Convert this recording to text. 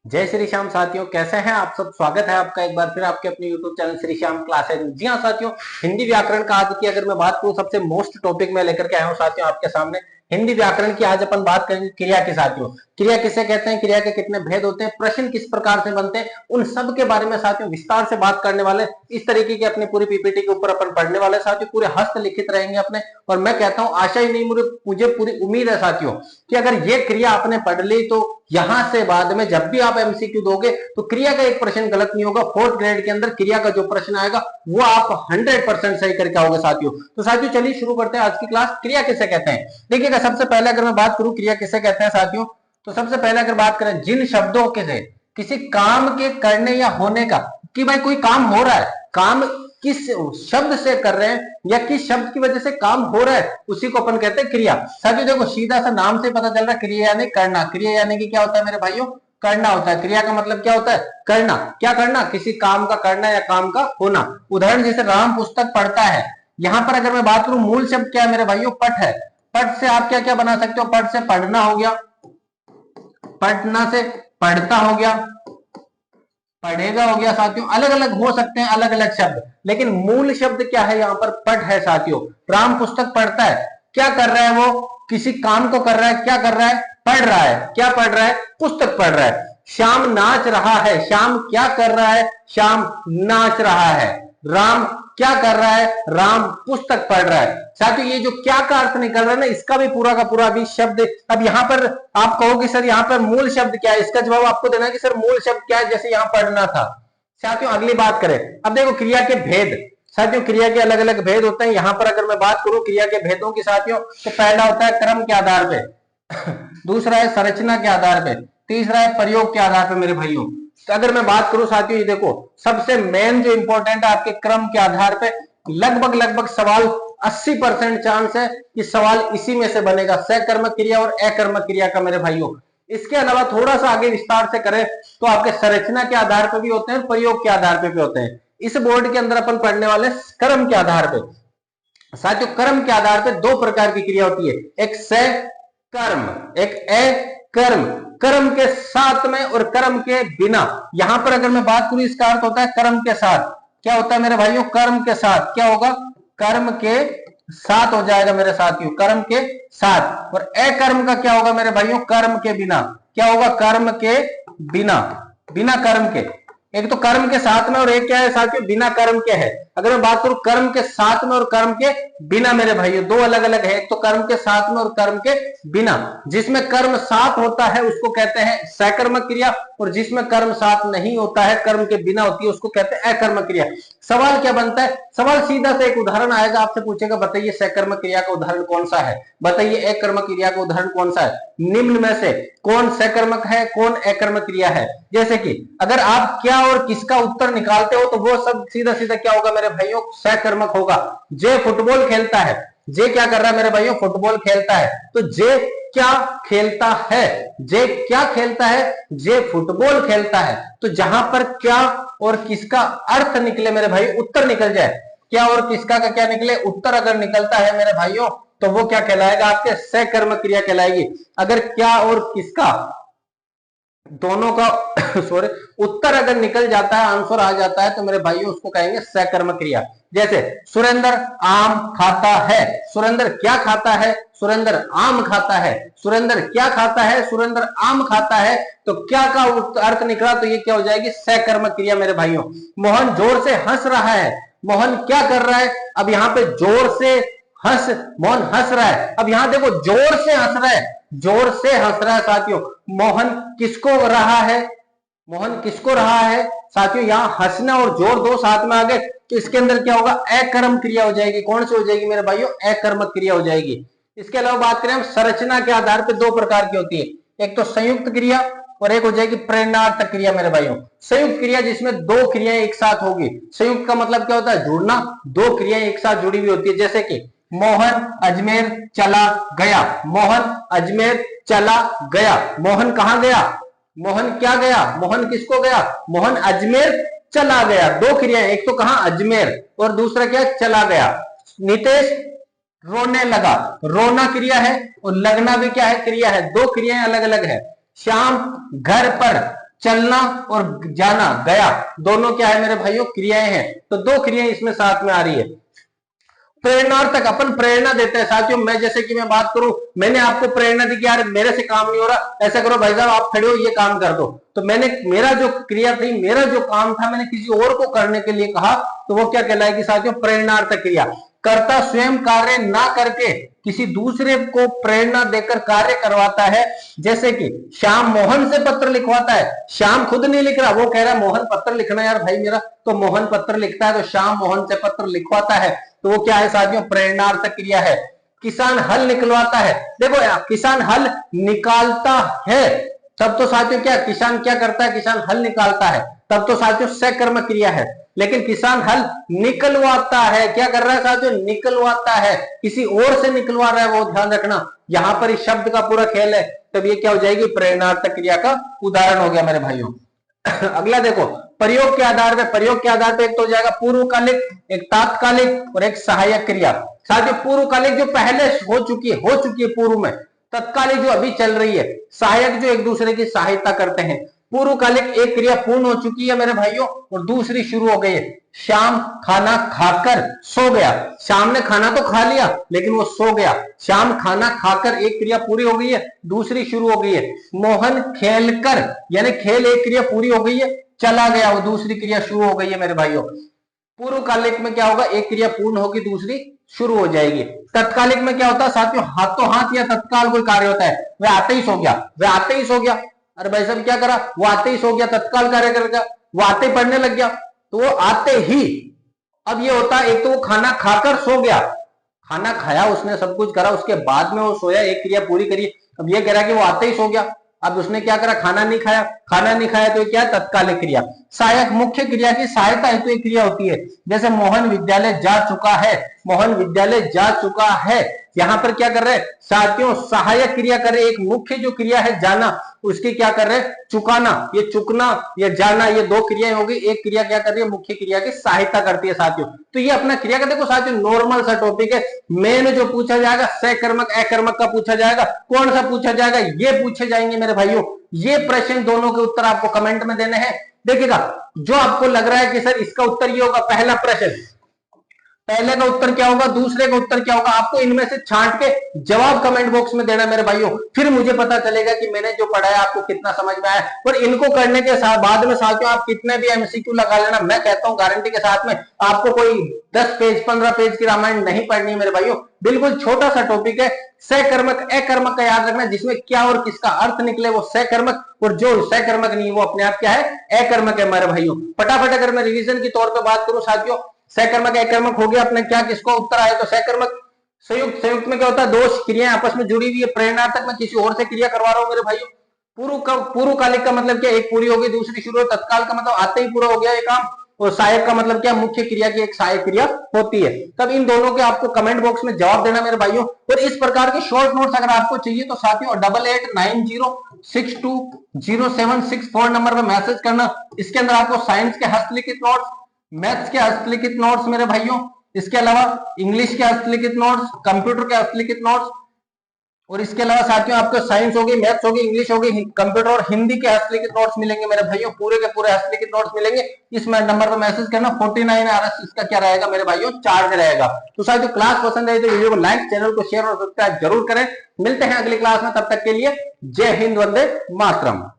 जय श्री श्याम साथियों, कैसे हैं आप सब। स्वागत है आपका एक बार फिर आपके अपने YouTube channel Shri Shyam classes. जी हाँ साथियों, हिंदी व्याकरण का आज की अगर मैं बात करूं सबसे मोस्ट टॉपिक में लेकर के आया हूं साथियों आपके सामने। हिंदी व्याकरण की आज अपन बात करेंगे क्रिया की साथियों। क्रिया किसे कहते हैं, क्रिया के कितने भेद होते हैं, प्रश्न किस प्रकार से बनते हैं, उन सब के बारे में साथियों विस्तार से बात करने वाले। इस तरीके की अपनी पूरी पीपीटी के ऊपर अपन पढ़ने वाले साथियों, पूरे हस्तलिखित रहेंगे अपने। और मैं कहता हूं, आशा ही नहीं मुझे पूरी उम्मीद है साथियों कि अगर ये क्रिया आपने पढ़ ली तो यहां से बाद में जब भी आप एमसीक्यू दोगे तो क्रिया का एक प्रश्न गलत नहीं होगा। फोर्थ ग्रेड के अंदर क्रिया का जो प्रश्न आएगा वो आप 100% सही करके आओगे साथियों। तो साथियों चलिए शुरू करते हैं आज की क्लास। क्रिया किसे कहते हैं, देखिएगा सबसे पहले अगर मैं बात करूं क्रिया किसे कहते हैं साथियों, तो सबसे पहले अगर बात करें जिन शब्दों के से किसी काम के करने या होने का, कि भाई कोई काम हो रहा है, काम किस शब्द से कर रहे हैं या किस शब्द की वजह से काम हो रहा है, उसी को अपन कहते हैं क्रिया। साथियों देखो सीधा सा नाम से पता चल रहा है, क्रिया यानी करना। क्रिया यानी कि क्या होता है मेरे भाइयों, करना होता है। क्रिया का मतलब क्या होता है, करना। क्या करना, किसी काम का करना या काम का होना। उदाहरण जैसे राम पुस्तक पढ़ता है, यहां पर अगर मैं बात करूं मूल शब्द क्या है मेरे भाइयों, पठ है। पठ से आप क्या क्या बना सकते हो, पठ से पढ़ना हो गया, पढ़ना से पढ़ता हो गया, पढ़ेगा हो गया साथियों। अलग अलग हो सकते हैं अलग अलग शब्द, लेकिन मूल शब्द क्या है यहाँ पर, पढ़ है साथियों। राम पुस्तक पढ़ता है, क्या कर रहा है वो, किसी काम को कर रहा है। क्या कर रहा है, पढ़ रहा है। क्या पढ़ रहा है, पुस्तक पढ़ रहा है। श्याम नाच रहा है, श्याम क्या कर रहा है, श्याम नाच रहा है। राम क्या कर रहा है, राम पुस्तक पढ़ रहा है। साथियों ये जो क्या का अर्थ निकल रहा है ना, इसका भी पूरा का पूरा भी शब्द। अब यहाँ पर आप कहोगे सर यहाँ पर मूल शब्द क्या है, इसका जवाब आपको देना है कि सर मूल शब्द क्या है, जैसे यहाँ पढ़ना था। साथियों अगली बात करें, अब देखो क्रिया के भेद। साथियों क्रिया के अलग अलग भेद होते हैं। यहाँ पर अगर मैं बात करूं क्रिया के भेदों की साथियों, तो पहला होता है क्रम के आधार पे, दूसरा है संरचना के आधार पे, तीसरा है प्रयोग के आधार पे मेरे भाइयों। तो अगर मैं बात करूं साथियों, ये देखो सबसे मेन जो इंपॉर्टेंट है आपके क्रम के आधार पे, लगभग लगभग सवाल 80% चांस है कि सवाल इसी में से बनेगा, सकर्मक क्रिया और अकर्मक क्रिया का मेरे भाइयों। इसके अलावा थोड़ा सा आगे विस्तार से करें तो आपके संरचना के आधार पर भी होते हैं, प्रयोग के आधार पर भी होते हैं। इस बोर्ड के अंदर अपन पढ़ने वाले क्रम के आधार पर। साथियों क्रम के आधार पर दो प्रकार की क्रिया होती है, एक सकर्म, एक अकर्म। कर्म के साथ में और कर्म के बिना। यहां पर अगर मैं बात करूं इसका अर्थ होता है कर्म के साथ। क्या होता है मेरे भाइयों, कर्म के साथ। क्या होगा, कर्म के साथ हो जाएगा मेरे साथियों, कर्म के साथ। और अकर्म का क्या होगा मेरे भाइयों, कर्म के बिना। क्या होगा, कर्म के बिना, बिना कर्म के। एक तो कर्म के साथ में और एक क्या है साथियों, बिना कर्म के है। अगर मैं बात करूं कर्म के साथ में और कर्म के बिना मेरे भाइयों, दो अलग अलग है। एक तो कर्म के साथ में और कर्म के बिना। जिसमें कर्म साथ होता है उसको कहते हैं सकर्मक क्रिया, और जिसमें कर्म साथ नहीं होता है, कर्म के बिना होती है, उसको कहते हैं अकर्मक क्रिया। सवाल क्या बनता है, सवाल सीधा से एक उदाहरण आएगा, आपसे पूछेगा बताइए सकर्मक क्रिया का उदाहरण कौन सा है, बताइए अकर्मक क्रिया का उदाहरण कौन सा है, निम्न में से कौन सकर्मक है कौन अकर्मक क्रिया है। जैसे कि अगर आप क्या और किसका उत्तर निकालते हो तो वो सब सीधा सीधा क्या होगा मेरे भाइयों, सकर्मक होगा। जे फुटबॉल खेलता है, जे क्या कर रहा है मेरे भाइयों, फुटबॉल खेलता है। तो जे क्या खेलता है, जे क्या खेलता है, जे फुटबॉल खेलता है। तो जहां पर क्या और किसका अर्थ निकले मेरे भाई, उत्तर निकल जाए, क्या और किसका का क्या निकले, उत्तर अगर निकलता है मेरे भाइयों, तो वो क्या कहलाएगा, आपके सकर्मक क्रिया कहलाएगी। अगर क्या और किसका दोनों का सॉरी उत्तर अगर निकल जाता है, आंसर आ जाता है, तो मेरे भाइयों उसको कहेंगे सकर्मक क्रिया। जैसे सुरेंद्र आम खाता है, सुरेंद्र क्या खाता है, सुरेंद्र आम खाता है। सुरेंद्र क्या खाता है, सुरेंद्र आम खाता है। तो क्या का अर्थ निकला, तो ये क्या हो जाएगी, सकर्मक क्रिया मेरे भाइयों। मोहन जोर से हंस रहा है, मोहन क्या कर रहा है, अब यहाँ पे जोर से हंस, मोहन हंस रहा है। अब यहां देखो जोर से हंस रहा है, जोर से हंस रहा है साथियों। मोहन किसको रहा है, मोहन किसको रहा है साथियों, यहां हंसना और जोर दो साथ में आ गए, तो इसके अंदर क्या होगा, अकर्म क्रिया हो जाएगी। कौन सी हो जाएगी मेरे भाइयों, अकर्मक क्रिया हो जाएगी। इसके अलावा बात करें हम संरचना के आधार पर दो प्रकार की होती है, एक तो संयुक्त क्रिया और एक हो जाएगी प्रेरणार्थक क्रिया मेरे भाइयों। संयुक्त क्रिया जिसमें दो क्रियाएं एक साथ होगी। संयुक्त का मतलब क्या होता है, जुड़ना, दो क्रियाएं एक साथ जुड़ी हुई होती है। जैसे कि मोहन अजमेर चला गया, मोहन अजमेर चला गया। मोहन कहां गया, मोहन क्या गया, मोहन किसको गया, मोहन अजमेर चला गया। दो क्रियाएं, एक तो कहां अजमेर और दूसरा क्या, चला गया। नितेश रोने लगा, रोना क्रिया है और लगना भी क्या है, क्रिया है। दो क्रियाएं अलग अलग है। श्याम घर पर चलना और जाना, गया, दोनों क्या है मेरे भाइयों, क्रियाएं हैं। तो दो क्रियाएं इसमें साथ में आ रही है। प्रेरणार्थक, अपन प्रेरणा देते हैं साथियों। मैं जैसे कि मैं बात करूं, मैंने आपको प्रेरणा दी कि यार मेरे से काम नहीं हो रहा, ऐसा करो भाई साहब आप खड़े हो, ये काम कर दो। तो मैंने, मेरा जो क्रिया थी, मेरा जो काम था, मैंने किसी और को करने के लिए कहा, तो वो क्या कहलाएगी साथियों, प्रेरणार्थक क्रिया। कर्ता स्वयं कार्य ना करके किसी दूसरे को प्रेरणा देकर कार्य करवाता है। जैसे कि श्याम मोहन से पत्र लिखवाता है, श्याम खुद नहीं लिख रहा, वो कह रहा है मोहन पत्र लिखना यार भाई मेरा, तो मोहन पत्र लिखता है, तो श्याम मोहन से पत्र लिखवाता है, तो वो क्या है साथियों, प्रेरणार्थक क्रिया है। किसान हल निकलवाता है, देखो यार किसान हल निकालता है, तब तो साथियों क्या, किसान क्या करता है, किसान हल निकालता है, तब तो साथियों सकर्मक क्रिया है। लेकिन किसान हल निकलवाता है, क्या कर रहा है साथियों, निकलवाता है, किसी और से निकलवा रहा है, वो ध्यान रखना, यहां पर इस शब्द का पूरा खेल है, तब ये क्या हो जाएगी, प्रेरणार्थक क्रिया का उदाहरण हो गया मेरे भाइयों। अगला देखो, प्रयोग के आधार पे, प्रयोग के आधार पे एक तो हो जाएगा पूर्वकालिक, एक तात्कालिक और एक सहायक क्रिया। साथियों पूर्वकालिक जो पहले हो चुकी है पूर्व में, तत्कालिक जो अभी चल रही है, सहायक जो एक दूसरे की सहायता करते हैं। पूर्वकालिक एक क्रिया पूर्ण हो चुकी है मेरे भाइयों और दूसरी शुरू हो गई है। शाम खाना खाकर सो गया, शाम ने खाना तो खा लिया लेकिन वो सो गया, शाम खाना खाकर एक क्रिया पूरी हो गई है, दूसरी शुरू हो गई है। मोहन खेलकर, यानी खेल एक क्रिया पूरी हो गई है, चला गया, वो दूसरी क्रिया शुरू हो गई है मेरे भाइयों। पूर्वकालिक में क्या होगा, एक क्रिया पूर्ण होगी, दूसरी शुरू हो जाएगी। तत्कालिक में क्या होता है साथियों, हाथों हाथ या तत्काल कोई कार्य होता है, वह आते ही सो गया, वह आते ही सो गया, अरे भाई साहब क्या करा, वो आते ही सो गया, तत्काल कार्य करेगा, वो आते ही पढ़ने लग गया, तो वो आते ही। अब ये होता है, एक तो वो खाना खाकर सो गया, खाना खाया उसने, सब कुछ करा, उसके बाद में वो सोया, एक क्रिया पूरी करी। अब ये कह रहा है कि वो आते ही सो गया, अब उसने क्या करा, खाना नहीं खाया, खाना नहीं खाया तो ये क्या, तत्कालिक क्रिया। सहायक, मुख्य क्रिया की सहायता हेतु एक क्रिया होती है, जैसे मोहन विद्यालय जा चुका है, मोहन विद्यालय जा चुका है, यहां पर क्या कर रहे हैं साथियों, सहायक क्रिया कर रहे, एक मुख्य जो क्रिया है जाना, उसकी क्या कर रहे, चुकाना, ये चुकना, ये जाना, ये दो क्रियाएं होगी, एक क्रिया क्या कर रही है, मुख्य क्रिया की सहायता करती है साथियों। तो ये अपना क्रिया का देखो साथियों नॉर्मल सा टॉपिक है। मेन जो पूछा जाएगा सकर्मक अकर्मक का पूछा जाएगा, कौन सा पूछा जाएगा, ये पूछे जाएंगे मेरे भाइयों। ये प्रश्न दोनों के उत्तर आपको कमेंट में देने हैं। देखिएगा, जो आपको लग रहा है कि सर इसका उत्तर ये होगा, पहला प्रश्न, पहले का उत्तर क्या होगा, दूसरे का उत्तर क्या होगा, आपको इनमें से छांट के जवाब कमेंट बॉक्स में देना मेरे भाइयों, फिर मुझे पता चलेगा कि मैंने जो पढ़ाया आपको कितना समझ में आया। और इनको करने के साथ बाद में साथियों आप कितने भी एमसीक्यू लगा लेना, मैं कहता हूं गारंटी के साथ में, आपको कोई 10 पेज 15 पेज की रामायण नहीं पढ़नी मेरे भाइयों, बिल्कुल छोटा सा टॉपिक है। सकर्मक अकर्मक का याद रखना, जिसमें क्या और किसका अर्थ निकले वो सकर्मक, और जो सकर्मक नहीं वो अपने आप क्या है, अकर्मक है मेरे भाइयों। फटाफट अगर मैं रिवीजन की तौर पर बात करूं साथियों, सकर्मक अकर्मक हो गया अपने, क्या किसको उत्तर आए, तो सकर्मक संयुक्त, संयुक्त में क्या होता है, दो क्रियाएं आपस में जुड़ी हुई है। प्रेरणार्थक में किसी और से क्रिया करवा रहा हूं मेरे भाइयों। पूर्वकालिक का मतलब क्या, एक पूरी होगी दूसरी शुरू हो, तत्काल का मतलब आते ही पूरा हो गया ये काम, और सहायक का मतलब क्या, मुख्य क्रिया की एक सहायक क्रिया होती है। तब इन दोनों के आपको कमेंट बॉक्स में जवाब देना मेरे भाइयों। और इस प्रकार के शॉर्ट नोट्स अगर आपको चाहिए तो साथियों 8890620764 नंबर पर मैसेज करना। इसके अंदर आपको साइंस के हस्तलिखित नोट्स, मैथ्स के हस्तलिखित नोट्स मेरे भाइयों, इसके अलावा इंग्लिश के हस्तलिखित नोट्स, कंप्यूटर के हस्तलिखित नोट्स, और इसके अलावा साथियों आपको साइंस होगी, मैथ्स होगी, इंग्लिश होगी, कंप्यूटर और हिंदी के हस्तलिखित नोट्स मिलेंगे मेरे भाइयों, पूरे के पूरे हस्तलिखित नोट्स मिलेंगे। इस नंबर पर मैसेज करना। 49 RS इसका क्या रहेगा मेरे भाइयों, चार्ज रहेगा। तो साथियों क्लास पसंद आई तो वीडियो को लाइक, चैनल को शेयर और सब्सक्राइब जरूर करें। मिलते हैं अगली क्लास में, तब तक के लिए जय हिंद, वंदे मातरम।